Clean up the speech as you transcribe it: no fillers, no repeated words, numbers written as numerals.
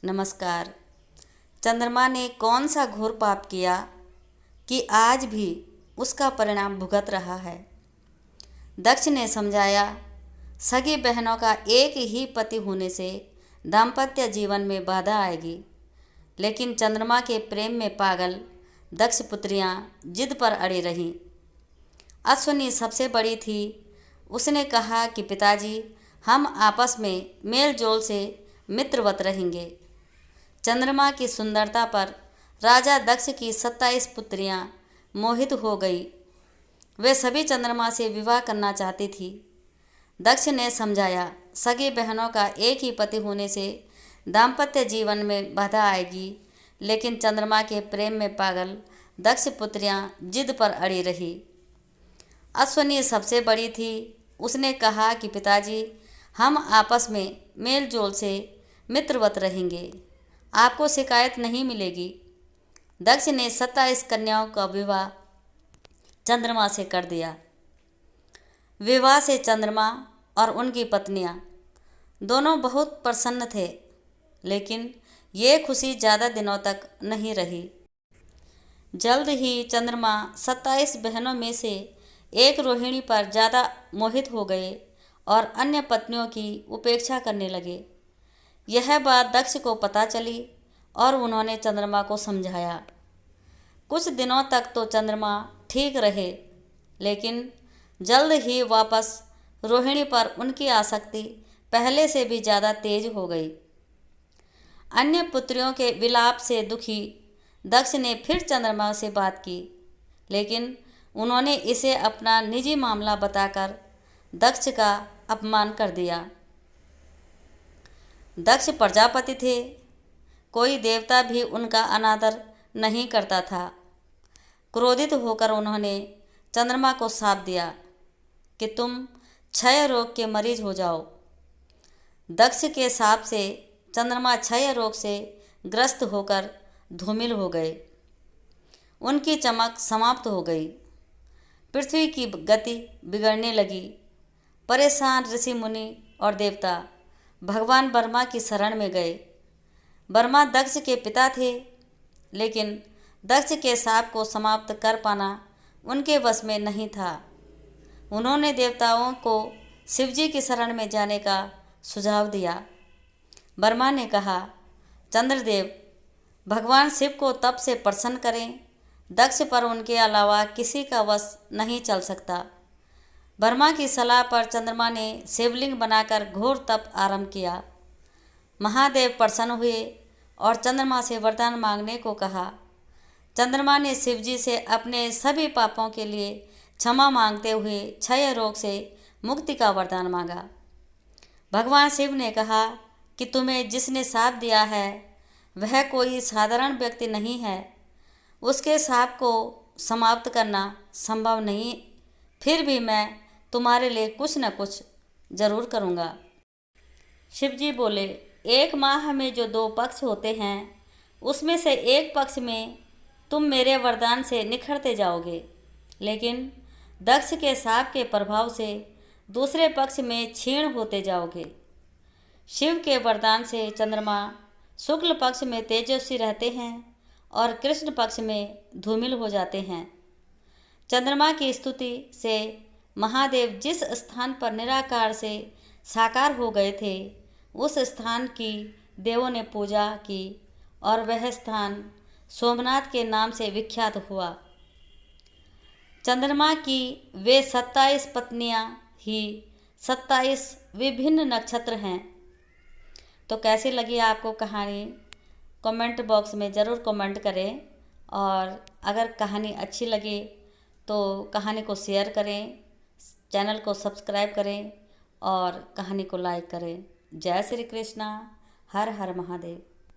नमस्कार। चंद्रमा ने कौन सा घोर पाप किया कि आज भी उसका परिणाम भुगत रहा है। दक्ष ने समझाया, सगी बहनों का एक ही पति होने से दाम्पत्य जीवन में बाधा आएगी, लेकिन चंद्रमा के प्रेम में पागल दक्ष पुत्रियां जिद पर अड़ी रहीं। अश्विनी सबसे बड़ी थी। उसने कहा कि पिताजी, हम आपस में मेल जोल से मित्रवत रहेंगे। चंद्रमा की सुंदरता पर राजा दक्ष की 27 पुत्रियां मोहित हो गई। वे सभी चंद्रमा से विवाह करना चाहती थी। दक्ष ने समझाया, सगी बहनों का एक ही पति होने से दाम्पत्य जीवन में बाधा आएगी, लेकिन चंद्रमा के प्रेम में पागल दक्ष पुत्रियां जिद पर अड़ी रही। अश्विनी सबसे बड़ी थी। उसने कहा कि पिताजी, हम आपस में मेल जोल से मित्रवत रहेंगे, आपको शिकायत नहीं मिलेगी। दक्ष ने 27 कन्याओं का विवाह चंद्रमा से कर दिया। विवाह से चंद्रमा और उनकी पत्नियां दोनों बहुत प्रसन्न थे, लेकिन ये खुशी ज़्यादा दिनों तक नहीं रही। जल्द ही चंद्रमा 27 बहनों में से एक रोहिणी पर ज़्यादा मोहित हो गए और अन्य पत्नियों की उपेक्षा करने लगे। यह बात दक्ष को पता चली और उन्होंने चंद्रमा को समझाया। कुछ दिनों तक तो चंद्रमा ठीक रहे, लेकिन जल्द ही वापस रोहिणी पर उनकी आसक्ति पहले से भी ज़्यादा तेज हो गई। अन्य पुत्रियों के विलाप से दुखी दक्ष ने फिर चंद्रमा से बात की, लेकिन उन्होंने इसे अपना निजी मामला बताकर दक्ष का अपमान कर दिया। दक्ष प्रजापति थे, कोई देवता भी उनका अनादर नहीं करता था। क्रोधित होकर उन्होंने चंद्रमा को शाप दिया कि तुम क्षय रोग के मरीज हो जाओ। दक्ष के शाप से चंद्रमा क्षय रोग से ग्रस्त होकर धूमिल हो गए। उनकी चमक समाप्त हो गई। पृथ्वी की गति बिगड़ने लगी। परेशान ऋषि मुनि और देवता भगवान ब्रह्मा की शरण में गए। ब्रह्मा दक्ष के पिता थे, लेकिन दक्ष के शाप को समाप्त कर पाना उनके वश में नहीं था। उन्होंने देवताओं को शिवजी की शरण में जाने का सुझाव दिया। ब्रह्मा ने कहा, चंद्रदेव, भगवान शिव को तप से प्रसन्न करें। दक्ष पर उनके अलावा किसी का वश नहीं चल सकता। ब्रह्मा की सलाह पर चंद्रमा ने शिवलिंग बनाकर घोर तप आरंभ किया। महादेव प्रसन्न हुए और चंद्रमा से वरदान मांगने को कहा। चंद्रमा ने शिवजी से अपने सभी पापों के लिए क्षमा मांगते हुए क्षय रोग से मुक्ति का वरदान मांगा। भगवान शिव ने कहा कि तुम्हें जिसने शाप दिया है वह कोई साधारण व्यक्ति नहीं है। उसके शाप को समाप्त करना संभव नहीं, फिर भी मैं तुम्हारे लिए कुछ न कुछ जरूर करूँगा। शिवजी बोले, एक माह में जो 2 पक्ष होते हैं, उसमें से एक पक्ष में तुम मेरे वरदान से निखरते जाओगे, लेकिन दक्ष के शाप के प्रभाव से दूसरे पक्ष में क्षीण होते जाओगे। शिव के वरदान से चंद्रमा शुक्ल पक्ष में तेजस्वी रहते हैं और कृष्ण पक्ष में धूमिल हो जाते हैं। चंद्रमा की स्तुति से महादेव जिस स्थान पर निराकार से साकार हो गए थे, उस स्थान की देवों ने पूजा की और वह स्थान सोमनाथ के नाम से विख्यात हुआ। चंद्रमा की वे 27 पत्नियां ही 27 विभिन्न नक्षत्र हैं। तो कैसी लगी आपको कहानी? कमेंट बॉक्स में ज़रूर कमेंट करें, और अगर कहानी अच्छी लगे तो कहानी को शेयर करें, चैनल को सब्सक्राइब करें और कहानी को लाइक करें। जय श्री कृष्णा। हर हर महादेव।